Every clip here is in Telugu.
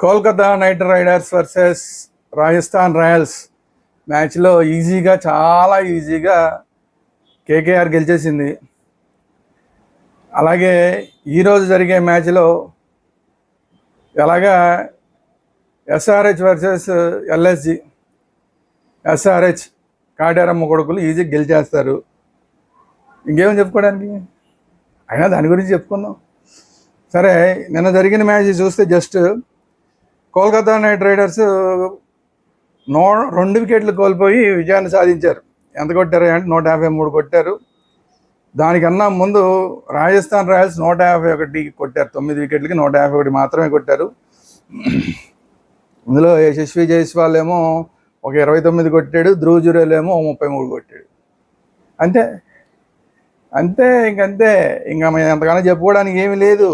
Kolkata night riders versus Rajasthan Royals మ్యాచ్లో చాలా ఈజీగా కేకేఆర్ గెలిచేసింది. అలాగే ఈరోజు జరిగే మ్యాచ్లో ఎలాగా SRH versus LSG, SRH Kateramma కొడుకులు ఈజీగా గెలిచేస్తారు. ఇంకేమని చెప్పుకోవడానికి, అయినా దాని గురించి చెప్పుకుందాం. సరే, నిన్న జరిగిన మ్యాచ్ చూస్తే జస్ట్ కోల్కతా నైట్ రైడర్స్ 2 వికెట్లు కోల్పోయి విజయాన్ని సాధించారు. ఎంత కొట్టారు అంటే 153 కొట్టారు. దానికన్నా ముందు రాజస్థాన్ రాయల్స్ 151 కొట్టారు. 9 వికెట్లకి 151 మాత్రమే కొట్టారు. ఇందులో యశస్వి జైస్వాల్ ఏమో ఒక 29 కొట్టాడు, ధ్రువ్ జురేల్ ఏమో 33 కొట్టాడు. అంతే అంతే ఇంకంతే. ఇంకా మేము ఎంతగానో చెప్పుకోవడానికి ఏమీ లేదు.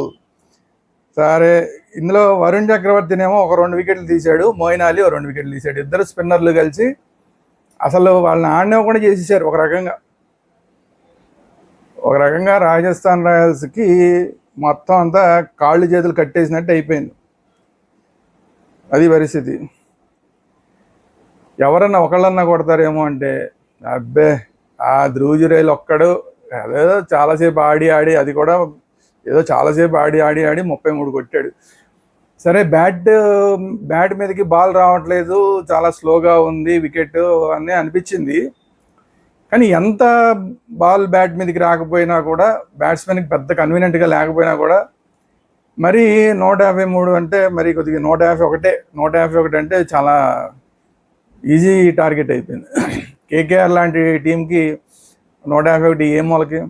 సరే, ఇందులో వరుణ్ చక్రవర్తినేమో ఒక 2 వికెట్లు తీశాడు, మోయిన్ అలీ 2 వికెట్లు తీశాడు. ఇద్దరు స్పిన్నర్లు కలిసి అసలు వాళ్ళని ఆడనివ్వకుండా చేసేసారు. ఒక రకంగా రాజస్థాన్ రాయల్స్కి మొత్తం అంతా కాళ్ళు చేతులు కట్టేసినట్టు అయిపోయింది. అది పరిస్థితి. ఎవరన్నా ఒకళ్ళన్నా కొడతారేమో అంటే అబ్బే, ఆ ధ్రువ్ జురేల్ ఒక్కడు ఏదో చాలాసేపు ఆడి అది కూడా ఏదో చాలాసేపు ఆడి 33 కొట్టాడు. సరే, బ్యాట్ మీదకి బాల్ రావట్లేదు, చాలా స్లోగా ఉంది వికెట్ అని అనిపించింది. కానీ ఎంత బాల్ బ్యాట్ మీదకి రాకపోయినా కూడా, బ్యాట్స్మెన్కి పెద్ద కన్వీనియంట్గా లేకపోయినా కూడా, మరి 153 అంటే మరి కొద్దిగా 151 అంటే చాలా ఈజీ టార్గెట్ అయిపోయింది. కేకేఆర్ లాంటి టీంకి 151 ఏ మూలకి.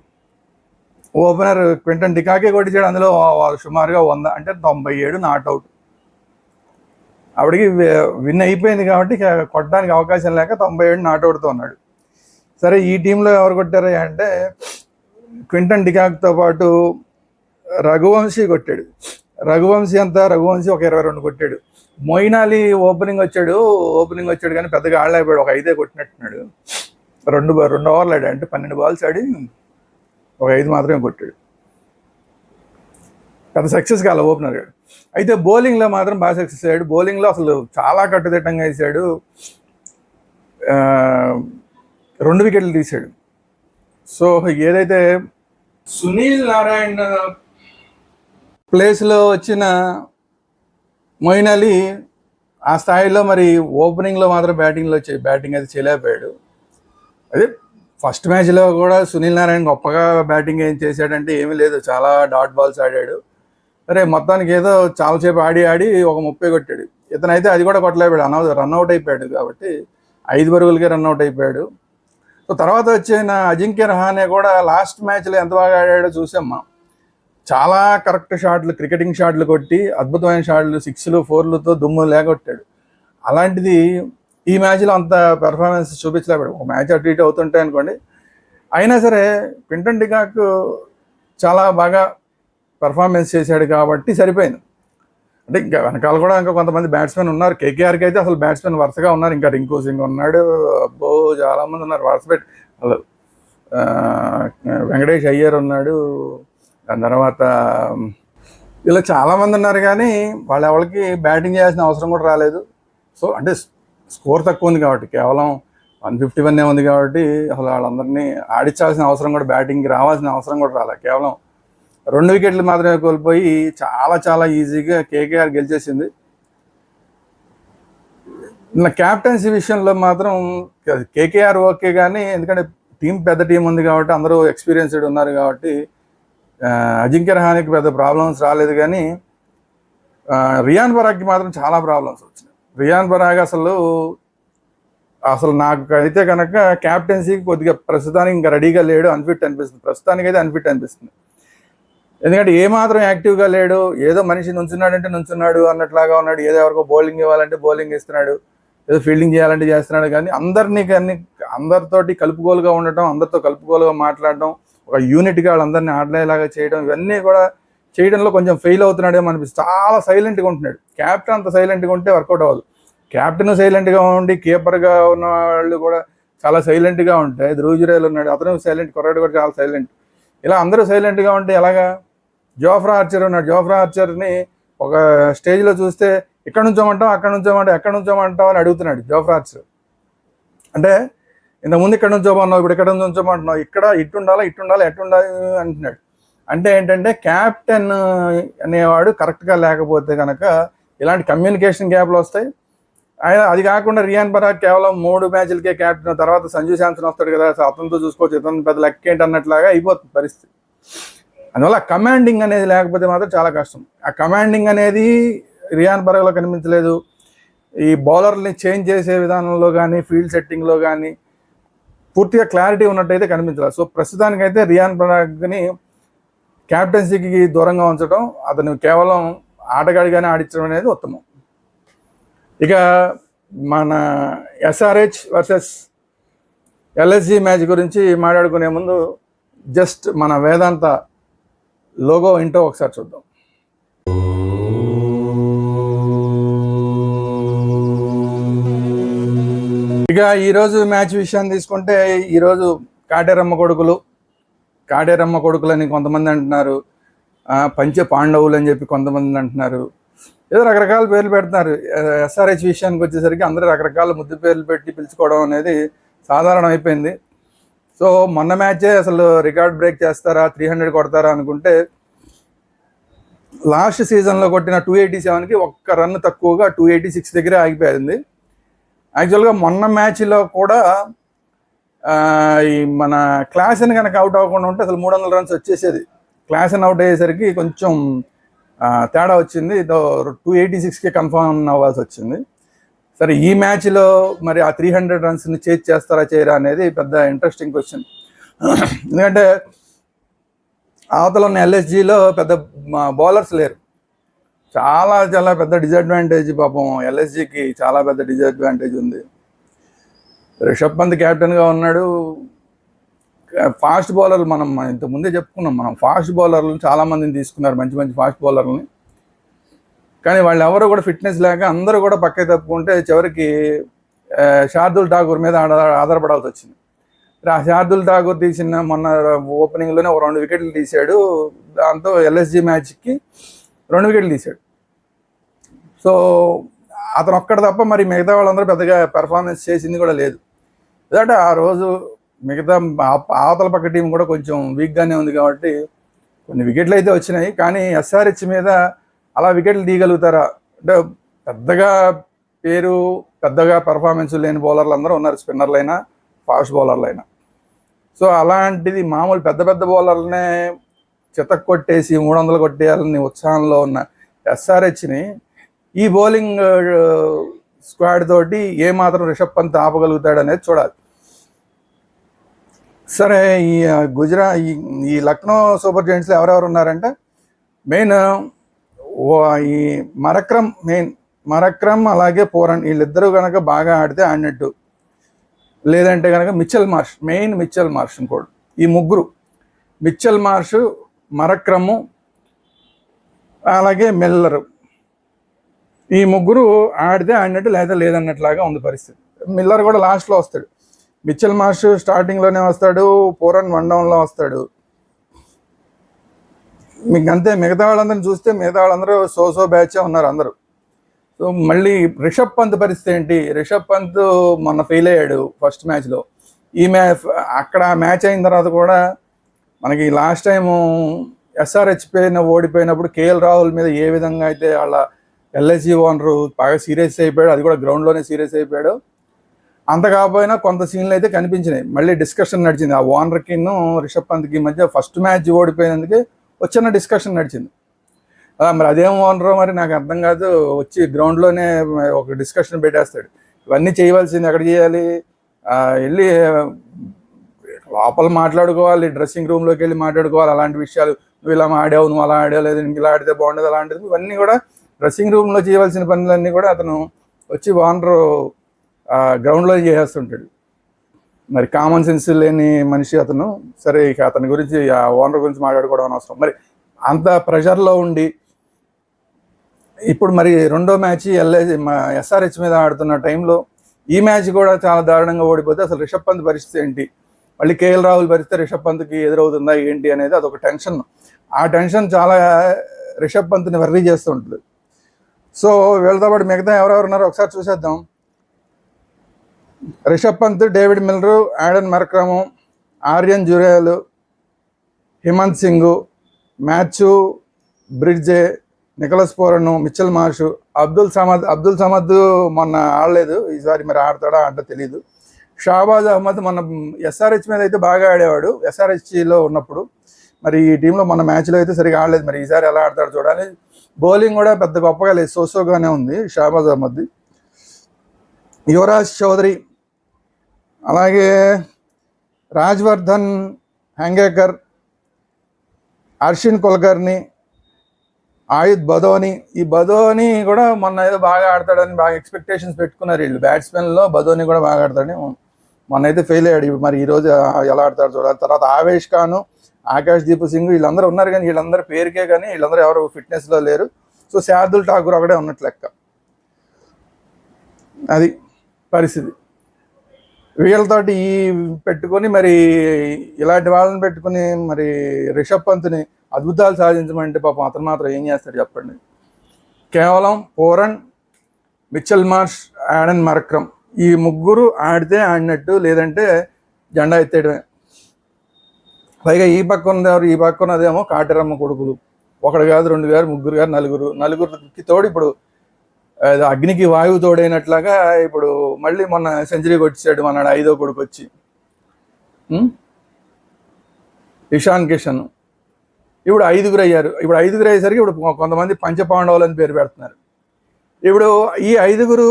ఓపెనర్ క్వింటన్ డికాకే కొట్టించాడు. అందులో సుమారుగా 100 అంటే 97 నాట్అవుట్. ఆవిడికి విన్ అయిపోయింది కాబట్టి కొట్టడానికి అవకాశం లేక 97 నాట్అవుట్తో ఉన్నాడు. సరే, ఈ టీంలో ఎవరు కొట్టారు అంటే క్వింటన్ డికాక్తో పాటు రఘువంశీ కొట్టాడు. రఘువంశీ ఒక 22 కొట్టాడు. మోయిన్ అలీ ఓపెనింగ్ వచ్చాడు కానీ పెద్దగా ఆడలేకపోయాడు. ఒక 5 కొట్టినట్టున్నాడు. 2 ఓవర్లు ఆడాడు, అంటే 12 బాల్స్ ఆడి ఒక 5 మాత్రమే కొట్టాడు. పెద్ద సక్సెస్ కాల ఓపెనర్. అయితే బౌలింగ్లో మాత్రం బాగా సక్సెస్ అయ్యాడు. బౌలింగ్లో అసలు చాలా కట్టుదిట్టంగా వేసాడు. 2 వికెట్లు తీశాడు. సో ఏదైతే సునీల్ నారాయణ్ ప్లేస్లో వచ్చిన మోయిన్ అలీ ఆ స్థాయిలో మరి ఓపెనింగ్లో మాత్రం బ్యాటింగ్ అయితే చేయలేకపోయాడు. అదే ఫస్ట్ మ్యాచ్లో కూడా సునీల్ నారాయణ గొప్పగా బ్యాటింగ్ ఏం చేశాడంటే ఏమీ లేదు, చాలా డాట్ బాల్స్ ఆడాడు. సరే, మొత్తానికి ఏదో చాలాసేపు ఆడి ఒక 30 కొట్టాడు. ఇతనైతే అది కూడా కొట్టలేకపోయాడు, రన్అట్ అయిపోయాడు. కాబట్టి 5 పరుగులకే రన్అట్ అయిపోయాడు. సో తర్వాత వచ్చిన అజింక్య రహానే కూడా లాస్ట్ మ్యాచ్లో ఎంత బాగా ఆడాడో చూసాం మనం. చాలా కరెక్ట్ షాట్లు, క్రికెటింగ్ షాట్లు కొట్టి అద్భుతమైన షాట్లు, 6లు 4లతో దుమ్ము లేకొట్టాడు. అలాంటిది ఈ మ్యాచ్లో అంత పెర్ఫార్మెన్స్ చూపించలేకపోయాడు. ఒక మ్యాచ్ అటు ఇటు అవుతుంటాయి అనుకోండి. అయినా సరే క్వింటన్ డికాక్ చాలా బాగా పెర్ఫార్మెన్స్ చేశాడు కాబట్టి సరిపోయింది. అంటే ఇంకా వెనకాల కూడా ఇంకా కొంతమంది బ్యాట్స్మెన్ ఉన్నారు. కేకేఆర్కి అయితే అసలు బ్యాట్స్మెన్ వరుసగా ఉన్నారు. ఇంకా రింకు సింగ్ ఉన్నాడు, అబ్బో చాలామంది ఉన్నారు వరుస పెట్టి. అసలు వెంకటేష్ అయ్యర్ ఉన్నాడు, దాని తర్వాత ఇలా చాలామంది ఉన్నారు. కానీ ఎవరికి బ్యాటింగ్ చేయాల్సిన అవసరం కూడా రాలేదు. సో అంటే స్కోర్ తక్కువ ఉంది కాబట్టి, కేవలం 151 ఉంది కాబట్టి అసలు వాళ్ళందరినీ ఆడించాల్సిన అవసరం కూడా, బ్యాటింగ్కి రావాల్సిన అవసరం కూడా రాలేదు. కేవలం 2 వికెట్లు మాత్రమే కోల్పోయి చాలా ఈజీగా కేకేఆర్ గెలిచేసింది. నా క్యాప్టెన్సీ విషయంలో మాత్రం కేకేఆర్ ఓకే, కానీ ఎందుకంటే పెద్ద టీం ఉంది కాబట్టి, అందరూ ఎక్స్పీరియన్స్డ్ ఉన్నారు కాబట్టి అజింక్య రహానేకి పెద్ద ప్రాబ్లమ్స్ రాలేదు. కానీ రియాన్ పరాగ్కి మాత్రం చాలా ప్రాబ్లమ్స్ వచ్చినాయి. రియాన్ పరాగ్ అసలు నాకు అయితే కనుక క్యాప్టెన్సీకి కొద్దిగా ప్రస్తుతానికి ఇంకా రెడీగా లేడు, అన్ఫిట్ అనిపిస్తుంది. ప్రస్తుతానికైతే అన్ఫిట్ అనిపిస్తుంది. ఎందుకంటే ఏమాత్రం యాక్టివ్గా లేడు. ఏదో మనిషి నుంచున్నాడు అన్నట్లాగా ఉన్నాడు. ఏదో ఎవరికో బౌలింగ్ ఇవ్వాలంటే బౌలింగ్ ఇస్తున్నాడు, ఏదో ఫీల్డింగ్ చేయాలంటే చేస్తున్నాడు. కానీ అందరితోటి కలుపుకోలుగా ఉండటం, అందరితో కలుపుకోలుగా మాట్లాడడం, ఒక యూనిట్గా వాళ్ళందరినీ ఆడలేలాగా చేయడం, ఇవన్నీ కూడా చేయడంలో కొంచెం ఫెయిల్ అవుతున్నాడేమో అనిపిస్తుంది. చాలా సైలెంట్గా ఉంటున్నాడు. క్యాప్టెన్ అంత సైలెంట్గా ఉంటే వర్కౌట్ అవ్వదు. క్యాప్టెన్ సైలెంట్గా ఉండి కీపర్గా ఉన్న వాళ్ళు కూడా చాలా సైలెంట్గా ఉంటాయి. ధ్రువ్ జురేల్ ఉన్నాడు, అతను సైలెంట్, కుర్రాడు కూడా చాలా సైలెంట్. ఇలా అందరూ సైలెంట్గా ఉంటే ఎలాగా? జోఫ్రా ఆర్చర్ ఉన్నాడు. జోఫ్రా ఆర్చర్ని ఒక స్టేజ్లో చూస్తే ఇక్కడ నుంచోమంటావు, అక్కడ నుంచోమంటావు, ఎక్కడ నుంచోమంటావు అని అడుగుతున్నాడు జోఫ్రా ఆర్చర్. అంటే ఇంతకుముందు ఇక్కడ నుంచోమన్నావు, ఇప్పుడు ఇక్కడ నుంచోమంటున్నావు, ఇక్కడ ఇట్టుండాలా ఎట్టుండాలి అంటున్నాడు. అంటే ఏంటంటే క్యాప్టెన్ అనేవాడు కరెక్ట్గా లేకపోతే కనుక ఇలాంటి కమ్యూనికేషన్ గ్యాప్లు వస్తాయి. అది కాకుండా రియాన్ పరాగ్ కేవలం 3 మ్యాచ్లకే క్యాప్టెన్, తర్వాత సంజు శాంసన్ వస్తాడు కదా, అతనితో చూసుకోవచ్చు, ఇతను పెద్ద లెక్క ఏంటి అన్నట్లాగా అయిపోతుంది పరిస్థితి. అందువల్ల కమాండింగ్ అనేది లేకపోతే మాత్రం చాలా కష్టం. ఆ కమాండింగ్ అనేది రియాన్ పరాగ్లో కనిపించలేదు. ఈ బౌలర్ని చేంజ్ చేసే విధానంలో కానీ ఫీల్డ్ సెట్టింగ్లో కానీ పూర్తిగా క్లారిటీ ఉన్నట్టయితే కనిపించలేదు. సో ప్రస్తుతానికైతే రియాన్ పరాగ్ని క్యాప్టెన్సీకి దూరంగా ఉంచడం, అతను కేవలం ఆటగాడిగానే ఆడించడం అనేది ఉత్తమం. ఇక మన ఎస్ఆర్హెచ్ వర్సెస్ ఎల్ఎస్జి మ్యాచ్ గురించి మాట్లాడుకునే ముందు జస్ట్ మన వేదాంత లోగో ఇంటో ఒకసారి చూద్దాం. ఇక ఈరోజు మ్యాచ్ విషయాన్ని తీసుకుంటే, ఈరోజు కాటేరమ్మ కొడుకులని కొంతమంది అంటున్నారు, పంచ పాండవులు అని చెప్పి కొంతమంది అంటున్నారు, ఏదో రకరకాల పేర్లు పెడుతున్నారు. ఎస్ఆర్హెచ్ విషయానికి వచ్చేసరికి అందరూ రకరకాల ముద్దు పేర్లు పెట్టి పిలుచుకోవడం అనేది సాధారణం అయిపోయింది. సో మొన్న మ్యాచే అసలు రికార్డ్ బ్రేక్ చేస్తారా, 300 కొడతారా అనుకుంటే లాస్ట్ సీజన్లో కొట్టిన 287కి ఒక్క రన్ తక్కువగా 286 దగ్గరే ఆగిపోయింది. యాక్చువల్గా మొన్న మ్యాచ్లో కూడా ఈ మన క్లాసెన్ కనుక అవుట్ అవ్వకుండా ఉంటే అసలు 300 రన్స్ వచ్చేసేది. క్లాసెన్ అవుట్ అయ్యేసరికి కొంచెం తేడా వచ్చింది, 286కి కన్ఫర్మ్ అవ్వాల్సి వచ్చింది. సరే ఈ మ్యాచ్లో మరి ఆ 300 రన్స్ని చేజ్ చేస్తారా చేయరా అనేది పెద్ద ఇంట్రెస్టింగ్ క్వశ్చన్. ఎందుకంటే అవతల ఉన్న ఎల్ఎస్జీలో పెద్ద బౌలర్స్ లేరు, చాలా పెద్ద డిసడ్వాంటేజ్. పాపం ఎల్ఎస్జీకి చాలా పెద్ద డిసడ్వాంటేజ్ ఉంది. రిషబ్ పంత్ క్యాప్టెన్గా ఉన్నాడు. ఫాస్ట్ బౌలర్లు మనం ఇంతకుముందే చెప్పుకున్నాం, మనం ఫాస్ట్ బౌలర్లు చాలామందిని తీసుకున్నారు, మంచి ఫాస్ట్ బౌలర్లని. కానీ వాళ్ళు ఎవరు కూడా ఫిట్నెస్ లేక అందరూ కూడా పక్కకి తప్పుకుంటే చివరికి శార్దుల్ ఠాకూర్ మీద ఆధారపడాల్సి వచ్చింది. ఆ శార్దుల్ ఠాకూర్ తీసిన మొన్న ఓపెనింగ్లోనే 2 వికెట్లు తీశాడు. దాంతో ఎల్ఎస్జీ మ్యాచ్కి 2 వికెట్లు తీశాడు. సో అతను ఒక్కడు తప్ప మరి మిగతా వాళ్ళందరూ పెద్దగా పెర్ఫార్మెన్స్ చేసింది కూడా లేదు. ఎందుకంటే ఆ రోజు మిగతా అవతల పక్క టీం కూడా కొంచెం వీక్గానే ఉంది కాబట్టి కొన్ని వికెట్లు అయితే వచ్చినాయి. కానీ ఎస్ఆర్హెచ్ మీద అలా వికెట్లు తీయగలుగుతారా అంటే పెద్దగా పెర్ఫార్మెన్స్ లేని బౌలర్లు అందరూ ఉన్నారు, స్పిన్నర్లైనా ఫాస్ట్ బౌలర్లైనా. సో అలాంటిది మామూలు పెద్ద బౌలర్లనే చితక్ కొట్టేసి 300 కొట్టేయాలని ఉత్సాహంలో ఉన్న ఎస్ఆర్హెచ్ని ఈ బౌలింగ్ స్క్వాడ్ తోటి ఏమాత్రం రిషబ్ పంత్ ఆపగలుగుతాడు అనేది చూడాలి. సరే ఈ లక్నో సూపర్ జైంట్స్లో ఎవరెవరు ఉన్నారంటే మెయిన్ ఈ మరక్రమ్ అలాగే పోరన్, వీళ్ళిద్దరూ కనుక బాగా ఆడితే ఆడినట్టు. లేదంటే కనుక మిచెల్ మార్ష్ ఇంకోడు. ఈ ముగ్గురు మిచెల్ మార్ష్, మరక్రమ్ అలాగే మిల్లరు, ఈ ముగ్గురు ఆడితే ఆడినట్టు లేదా లేదన్నట్లాగా ఉంది పరిస్థితి. మిల్లర్ కూడా లాస్ట్లో వస్తాడు, మిచెల్ మార్ష్ స్టార్టింగ్లోనే వస్తాడు, పోరన్ 1 డౌన్లో వస్తాడు. మీకు అంతే. మిగతా వాళ్ళందరినీ చూస్తే మిగతా వాళ్ళందరూ సో బ్యాచే ఉన్నారు అందరూ. సో మళ్ళీ రిషబ్ పంత్ పరిస్థితి ఏంటి? రిషబ్ పంత్ మొన్న ఫెయిల్ అయ్యాడు ఫస్ట్ మ్యాచ్లో. ఈ అక్కడ మ్యాచ్ అయిన తర్వాత కూడా మనకి లాస్ట్ టైము ఎస్ఆర్హెచ్ ఓడిపోయినప్పుడు కేఎల్ రాహుల్ మీద ఏ విధంగా అయితే వాళ్ళ ఎల్ఐసి ఓనరు బాగా సీరియస్ అయిపోయాడు, అది కూడా గ్రౌండ్లోనే సీరియస్ అయిపోయాడు. అంత కాకపోయినా కొంత సీన్లు అయితే కనిపించినాయి. మళ్ళీ డిస్కషన్ నడిచింది ఆ ఓనర్కి రిషబ్ పంత్కి మధ్య. ఫస్ట్ మ్యాచ్ ఓడిపోయినందుకే వచ్చిన డిస్కషన్ నడిచింది. మరి అదేం ఓనరో మరి నాకు అర్థం కాదు. వచ్చి గ్రౌండ్లోనే ఒక డిస్కషన్ పెట్టేస్తాడు. ఇవన్నీ చేయవలసింది ఎక్కడ చేయాలి? వెళ్ళి లోపల మాట్లాడుకోవాలి, డ్రెస్సింగ్ రూమ్లోకి వెళ్ళి మాట్లాడుకోవాలి. అలాంటి విషయాలు నువ్వు ఇలా ఆడావు, నువ్వు అలా ఆడావు, లేదు ఇంక ఇలా ఆడితే బాగుండదు, అలాంటిది ఇవన్నీ కూడా డ్రెస్సింగ్ రూమ్లో చేయవలసిన పనులన్నీ కూడా అతను వచ్చి ఓనరు గ్రౌండ్లో చేసేస్తుంటాడు. మరి కామన్ సెన్స్ లేని మనిషి అతను. సరే ఇక అతని గురించి ఆ ఓనర్ గురించి మాట్లాడుకోవడం అనవసరం. మరి అంత ప్రెషర్లో ఉండి ఇప్పుడు మరి రెండో మ్యాచ్ ఎస్ఆర్హెచ్ మీద ఆడుతున్న టైంలో ఈ మ్యాచ్ కూడా చాలా దారుణంగా ఓడిపోతే అసలు రిషబ్ పంత్ పరిస్థితి ఏంటి? మళ్ళీ కేఎల్ రాహుల్ పరిస్థితి రిషబ్ పంత్కి ఎదురవుతుందా ఏంటి అనేది అదొక టెన్షన్. ఆ టెన్షన్ చాలా రిషబ్ పంత్ని వర్రీ చేస్తూ ఉంటుంది. సో వీళ్ళతో పాటు మిగతా ఎవరెవరు ఉన్నారో ఒకసారి చూసేద్దాం. Rishabh Pant, David Miller, Aiden Markram, Aryan Jurel, Himmat Singh, Matthew Breetzke, Nicholas Pooran, Mitchell Marsh, Abdul Samad మొన్న ఆడలేదు, ఈసారి మరి ఆడతాడా ఆడటో తెలియదు. షాబాజ్ అహ్మద్ మొన్న ఎస్ఆర్హెచ్ మీద అయితే బాగా ఆడేవాడు ఎస్ఆర్హెచ్లో ఉన్నప్పుడు, మరి ఈ టీంలో మన మ్యాచ్లో అయితే సరిగా ఆడలేదు, మరి ఈసారి ఎలా ఆడతాడు చూడాలి. బౌలింగ్ కూడా పెద్ద గొప్పగా లేదు, సోసోగానే ఉంది షాబాజ్ అహ్మద్. యువరాజ్ చౌదరి, అలాగే రాజ్వర్ధన్ హంగేకర్, హర్షిన్ కుల్కర్ని, ఆయుధ్ బదోని. ఈ బదోని కూడా మొన్న ఏదో బాగా ఆడతాడని బాగా ఎక్స్పెక్టేషన్స్ పెట్టుకున్నారు వీళ్ళు. బ్యాట్స్మెన్లో బదోని కూడా బాగా ఆడతాడని, మొన్న అయితే ఫెయిల్ అయ్యాడు. మరి ఈరోజు ఎలా ఆడతాడు చూడాలి. తర్వాత ఆవేష్ ఖాను, ఆకాష్ దీప్ సింగ్ వీళ్ళందరూ ఉన్నారు, కానీ వీళ్ళందరూ పేరుకే, కానీ వీళ్ళందరూ ఎవరు ఫిట్నెస్లో లేరు. సో శార్దుల్ ఠాకూర్ ఒకడే ఉన్నట్లు లెక్క. అది పరిస్థితి. వీళ్ళతోటి ఈ పెట్టుకొని మరి ఇలాంటి వాళ్ళని పెట్టుకుని మరి రిషబ్ పంత్ని అద్భుతాలు సాధించమంటే పాపం అతను మాత్రం ఏం చేస్తాడు చెప్పండి. కేవలం Pooran, Mitchell Marsh, Aiden Markram ఈ ముగ్గురు ఆడితే ఆడినట్టు, లేదంటే జెండా ఎత్తేయడమే. పైగా ఈ పక్క ఉన్నదేమో కాటరమ్మ కొడుకులు, ఒకడు కాదు, రెండు కాదు, ముగ్గురు కాదు, నలుగురికి తోడు ఇప్పుడు అగ్నికి వాయువు తోడైనట్లాగా ఇప్పుడు మళ్ళీ మొన్న సెంచరీ కొట్టించాడు మన 5వ కొడుకు వచ్చి, ఇషాన్ కిషన్. ఇప్పుడు 5గురు అయ్యారు. ఇప్పుడు 5గురు అయ్యేసరికి ఇప్పుడు కొంతమంది పంచపాండవులు అని పేరు పెడుతున్నారు. ఇప్పుడు ఈ 5గురు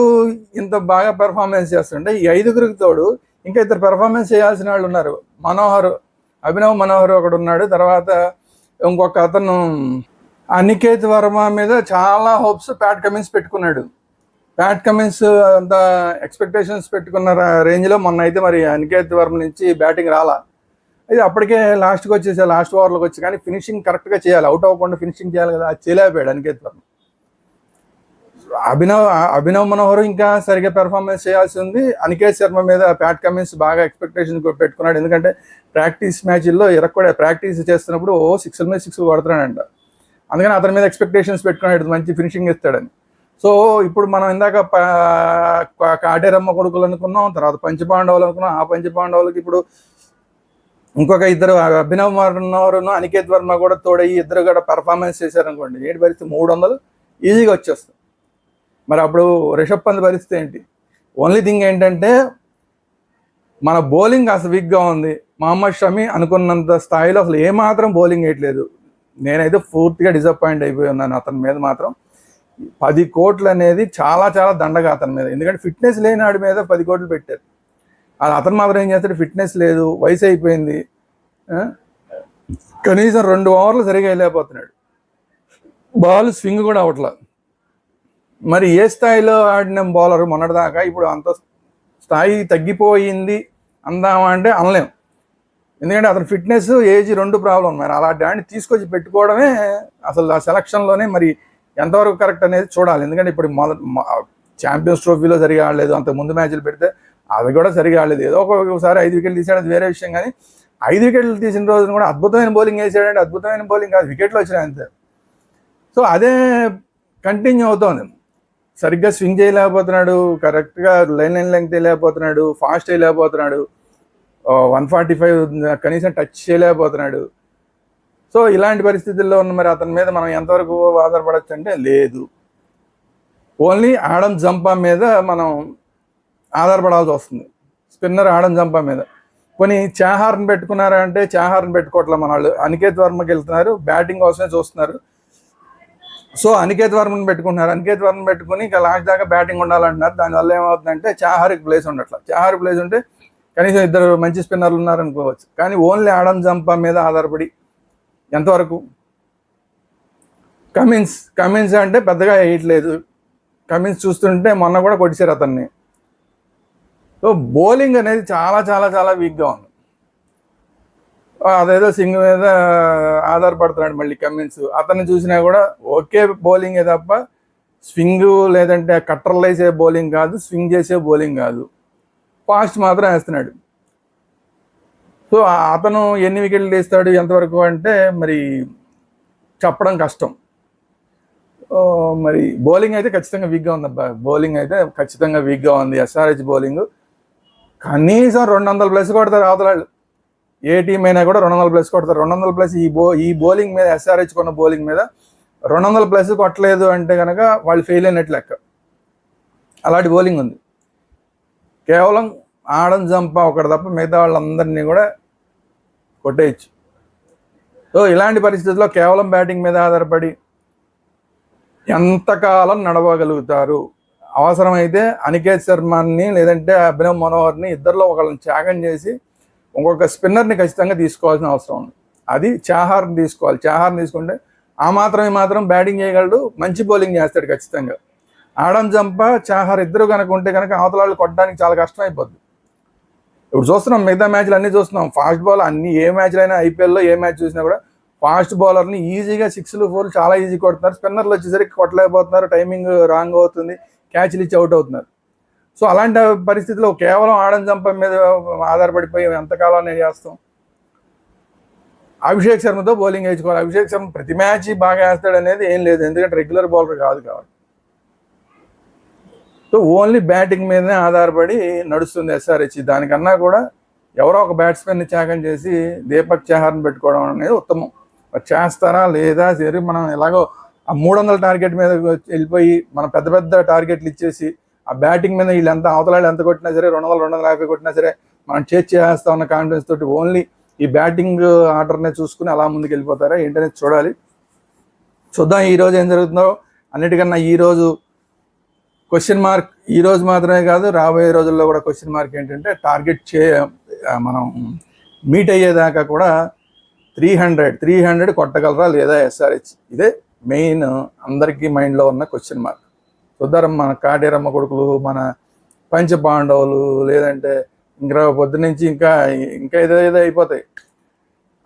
ఇంత బాగా పెర్ఫార్మెన్స్ చేస్తుంటే ఈ 5గురికి తోడు ఇంకా ఇద్దరు పెర్ఫార్మెన్స్ చేయాల్సిన వాళ్ళు ఉన్నారు. అభినవ్ మనోహర్ ఒకడు ఉన్నాడు. తర్వాత ఇంకొక అతను అనికేత్ వర్మ మీద చాలా హోప్స్ ప్యాట్ కమిన్స్ పెట్టుకున్నాడు. ప్యాట్ కమిన్స్ అంత ఎక్స్పెక్టేషన్స్ పెట్టుకున్న రేంజ్లో మొన్న అయితే మరి అనికేత్ వర్మ నుంచి బ్యాటింగ్ రాలా. అయితే అప్పటికే లాస్ట్ ఓవర్లోకి వచ్చి, కానీ ఫినిషింగ్ కరెక్ట్గా చేయాలి, అవుట్ అవ్వకుండా ఫినిషింగ్ చేయాలి కదా, అది చేయలేకపోయాడు అనికేత్ వర్మ. అభినవ్ మనోహర్ ఇంకా సరిగ్గా పెర్ఫార్మెన్స్ చేయాల్సి ఉంది. అనికేత్ శర్మ మీద ప్యాట్ కమిన్స్ బాగా ఎక్స్పెక్టేషన్ పెట్టుకున్నాడు, ఎందుకంటే ప్రాక్టీస్ మ్యాచ్ల్లో కూడా ప్రాక్టీస్ చేస్తున్నప్పుడు 6 మీద 6 కొడుతున్నాడంట. అందుకని అతని మీద ఎక్స్పెక్టేషన్స్ పెట్టుకున్నాడు, మంచి ఫినిషింగ్ ఇస్తాడని. సో ఇప్పుడు మనం ఇందాక కాటేరమ్మ కొడుకులు అనుకున్నాం, తర్వాత పంచపాండవులు అనుకున్నాం. ఆ పంచపాండవులకి ఇప్పుడు ఇంకొక ఇద్దరు అభినవ్ మనోహర్ను అనికేత్ వర్మ కూడా తోడయ్యి ఇద్దరు కూడా పెర్ఫార్మెన్స్ చేశారనుకోండి, ఏంటి పరిస్థితి 300 ఈజీగా వచ్చేస్తుంది. మరి అప్పుడు రిషబ్ పంత్ పరిస్థితి ఏంటి? ఓన్లీ థింగ్ ఏంటంటే మన బౌలింగ్ అసలు వీక్గా ఉంది. మహమ్మద్ షమి అనుకున్నంత స్థాయిలో అసలు ఏమాత్రం బౌలింగ్ వేయట్లేదు. నేనైతే పూర్తిగా డిసప్పాయింట్ అయిపోయి ఉన్నాను అతని మీద మాత్రం. 10 కోట్లు అనేది చాలా చాలా దండగా అతని మీద, ఎందుకంటే ఫిట్నెస్ లేని ఆడి మీద 10 కోట్లు పెట్టారు. అది అతను మాత్రం ఏం చేస్తాడు, ఫిట్నెస్ లేదు, వయసు అయిపోయింది, కనీసం 2 ఓవర్లు సరిగా వెళ్ళలేకపోతున్నాడు, బాల్ స్వింగ్ కూడా అవట్లా. మరి ఏ స్థాయిలో ఆడిన బౌలర్ మొన్నటిదాకా ఇప్పుడు అంత స్థాయి తగ్గిపోయింది అందామా అంటే అనలేం, ఎందుకంటే అతని ఫిట్నెస్, ఏజ్ 2 ప్రాబ్లం. మరి అలాంటి ఆడిని తీసుకొచ్చి పెట్టుకోవడమే అసలు ఆ సెలక్షన్లోనే మరి ఎంతవరకు కరెక్ట్ అనేది చూడాలి. ఎందుకంటే ఇప్పుడు ఛాంపియన్స్ ట్రోఫీలో సరిగా ఆడలేదు, అంతకు ముందు మ్యాచ్లు పెడితే అవి కూడా సరిగా ఆడలేదు. ఏదో ఒకసారి 5 వికెట్లు తీసాడు, అది వేరే విషయం. కానీ 5 వికెట్లు తీసిన రోజున కూడా అద్భుతమైన బౌలింగ్ వేసాడంటే, అద్భుతమైన బౌలింగ్ కాదు, వికెట్లు వచ్చినాయి అంతే. సో అదే కంటిన్యూ అవుతోంది. సరిగ్గా స్వింగ్ చేయలేకపోతున్నాడు, కరెక్ట్గా లైన్ లెంగ్త్ వేయలేకపోతున్నాడు, ఫాస్ట్ వేయలేకపోతున్నాడు, 145 కనీసం టచ్ చేయలేకపోతున్నాడు. సో ఇలాంటి పరిస్థితుల్లో ఉన్న మరి అతని మీద మనం ఎంతవరకు ఆధారపడచ్చు అంటే లేదు. ఓన్లీ ఆడమ్ జంపా మీద మనం ఆధారపడాల్సి వస్తుంది, స్పిన్నర్ ఆడమ్ జంపా మీద. కొన్ని చాహార్ని పెట్టుకున్నారా అంటే చాహార్ని పెట్టుకోవట్లే మన వాళ్ళు. అనికేత్ వర్మకి వెళ్తున్నారు, బ్యాటింగ్ కోసమే చూస్తున్నారు. సో అనికేత్ వర్మని పెట్టుకుంటున్నారు, అనికేత్ వర్మని పెట్టుకుని ఇంకా లాస్ట్ దాకా బ్యాటింగ్ ఉండాలంటున్నారు. దానివల్ల ఏమవుతుందంటే చాహార్కి ప్లేస్ ఉండట్లా. చాహార్ ప్లేస్ ఉంటే కనీసం 2 మంచి స్పిన్నర్లు ఉన్నారనుకోవచ్చు, కానీ ఓన్లీ ఆడమ్ జంపా మీద ఆధారపడి ఎంతవరకు. కమిన్స్ అంటే పెద్దగా వేయట్లేదు. కమిన్స్ చూస్తుంటే మొన్న కూడా కొట్టిశారు అతన్ని. సో బౌలింగ్ అనేది చాలా చాలా చాలా వీక్గా ఉంది. అదేదో సింగ్ మీద ఆధారపడుతున్నాడు మళ్ళీ కమిన్స్. అతన్ని చూసినా కూడా ఓకే బౌలింగే తప్ప స్వింగ్ లేదంటే కట్టర్లు వేసే బౌలింగ్ కాదు, స్వింగ్ చేసే బౌలింగ్ కాదు, ఫాస్ట్ మాత్రం వేస్తున్నాడు. సో అతను ఎన్ని వికెట్లు తీస్తాడు ఎంతవరకు అంటే మరి చెప్పడం కష్టం. మరి బౌలింగ్ అయితే ఖచ్చితంగా వీక్గా ఉంది అబ్బా. బౌలింగ్ అయితే ఖచ్చితంగా వీక్గా ఉంది. ఎస్ఆర్హెచ్ బౌలింగ్ కనీసం 200+ కొడతారు అవతలాళ్ళు. ఏ టీం అయినా కూడా 200+ కొడతారు. 200+ ఈ బౌలింగ్ మీద, ఎస్ఆర్హెచ్ కొన్న బౌలింగ్ మీద 200+ కొట్టలేదు అంటే కనుక వాళ్ళు ఫెయిల్ అయినట్లు లెక్క. అలాంటి బౌలింగ్ ఉంది. కేవలం ఆడం జంప ఒకటి తప్ప మిగతా వాళ్ళందరినీ కూడా కొట్టేయచ్చు. సో ఇలాంటి పరిస్థితుల్లో కేవలం బ్యాటింగ్ మీద ఆధారపడి ఎంతకాలం నడవగలుగుతారు? అవసరమైతే అనికేత్ శర్మని లేదంటే అభినవ్ మనోహర్ని ఇద్దరిలో ఒకళ్ళని త్యాగం చేసి ఇంకొక స్పిన్నర్ని ఖచ్చితంగా తీసుకోవాల్సిన అవసరం ఉంది. అది చాహార్ని తీసుకోవాలి. చాహార్ని తీసుకుంటే మాత్రం బ్యాటింగ్ చేయగలడు, మంచి బౌలింగ్ చేస్తాడు ఖచ్చితంగా. ఆడం జంప, చాహార్ ఇద్దరు కనుక ఉంటే కనుక అవతల వాళ్ళు కొట్టడానికి చాలా కష్టం అయిపోద్ది. ఇప్పుడు చూస్తున్నాం, మిగతా మ్యాచ్లు అన్నీ చూస్తున్నాం. ఫాస్ట్ బాల్ అన్ని ఏ మ్యాచ్లు అయినా, ఐపీఎల్లో ఏ మ్యాచ్ చూసినా కూడా ఫాస్ట్ బౌలర్ని ఈజీగా 6లు 4లు చాలా ఈజీ కొడుతున్నారు. స్పిన్నర్లు వచ్చేసరికి కొట్టలేకపోతున్నారు, టైమింగ్ రాంగ్ అవుతుంది, క్యాచ్లు ఇచ్చి అవుట్ అవుతున్నారు. సో అలాంటి పరిస్థితిలో కేవలం ఆడం జంప మీద ఆధారపడిపోయి ఎంతకాలం నేను చేస్తాం? అభిషేక్ శర్మతో బౌలింగ్ వేయించుకోవాలి. అభిషేక్ శర్మ ప్రతి మ్యాచ్ బాగా వేస్తాడు అనేది ఏం లేదు, ఎందుకంటే రెగ్యులర్ బౌలర్ కాదు కాబట్టి. సో ఓన్లీ బ్యాటింగ్ మీదనే ఆధారపడి నడుస్తుంది ఎస్ఆర్హెచ్. దానికన్నా కూడా ఎవరో ఒక బ్యాట్స్మెన్ని త్యాగం చేసి దీపక్ చహార్ని పెట్టుకోవడం అనేది ఉత్తమం. చేస్తారా లేదా సరే, మనం ఎలాగో ఆ 300 టార్గెట్ మీద వెళ్ళిపోయి మనం పెద్ద పెద్ద టార్గెట్లు ఇచ్చేసి ఆ బ్యాటింగ్ మీద వీళ్ళు ఎంత అవతలాళ్ళు ఎంత కొట్టినా సరే, 200 250 కొట్టినా సరే మనం చేస్తా ఉన్న కాన్ఫిడెన్స్ తోటి ఓన్లీ ఈ బ్యాటింగ్ ఆర్డర్నే చూసుకుని అలా ముందుకు వెళ్ళిపోతారా ఏంటనేది చూడాలి. చూద్దాం ఈరోజు ఏం జరుగుతుందో. అన్నిటికన్నా ఈరోజు క్వశ్చన్ మార్క్, ఈరోజు మాత్రమే కాదు రాబోయే రోజుల్లో కూడా క్వశ్చన్ మార్క్ ఏంటంటే టార్గెట్ మనం మీట్ అయ్యేదాకా కూడా 300 కొట్టగలరా లేదా ఎస్ఆర్హెచ్? ఇదే మెయిన్ అందరికీ మైండ్లో ఉన్న క్వశ్చన్ మార్క్. చూద్దాం, మన కాటేరమ్మ కొడుకులు, మన పంచపాండవులు, లేదంటే ఇంకా పొద్దునుంచి ఇంకా ఏదో అయిపోతాయి.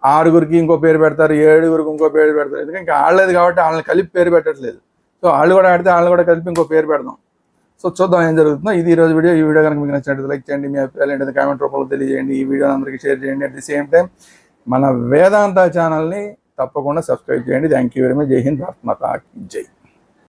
6గురికి ఇంకో పేరు పెడతారు, 7గురికి ఇంకో పేరు పెడతారు. ఎందుకంటే ఇంకా ఆడలేదు కాబట్టి వాళ్ళని కలిపి పేరు పెట్టట్లేదు. సో వాళ్ళు కూడా ఆడితే వాళ్ళని కూడా కలిపి ఇంకో పేరు పెడదాం. సో చూద్దాం ఏం జరుగుతుందో. ఇది ఈరోజు వీడియో. ఈ వీడియో కనుక మీకు నచ్చినట్టు లైక్ చేయండి, మీ అభిప్రాయాలు ఏంటంటే కామెంట్ రూపంలో తెలియజేయండి. ఈ వీడియో అందరికీ షేర్ చేయండి. అట్ ది సేమ్ టైం మన వేదాంత ఛానల్ని తప్పకుండా సబ్స్క్రైబ్ చేయండి. Thank you very much. జై హింద్, భారత్ మాతా కీ జై.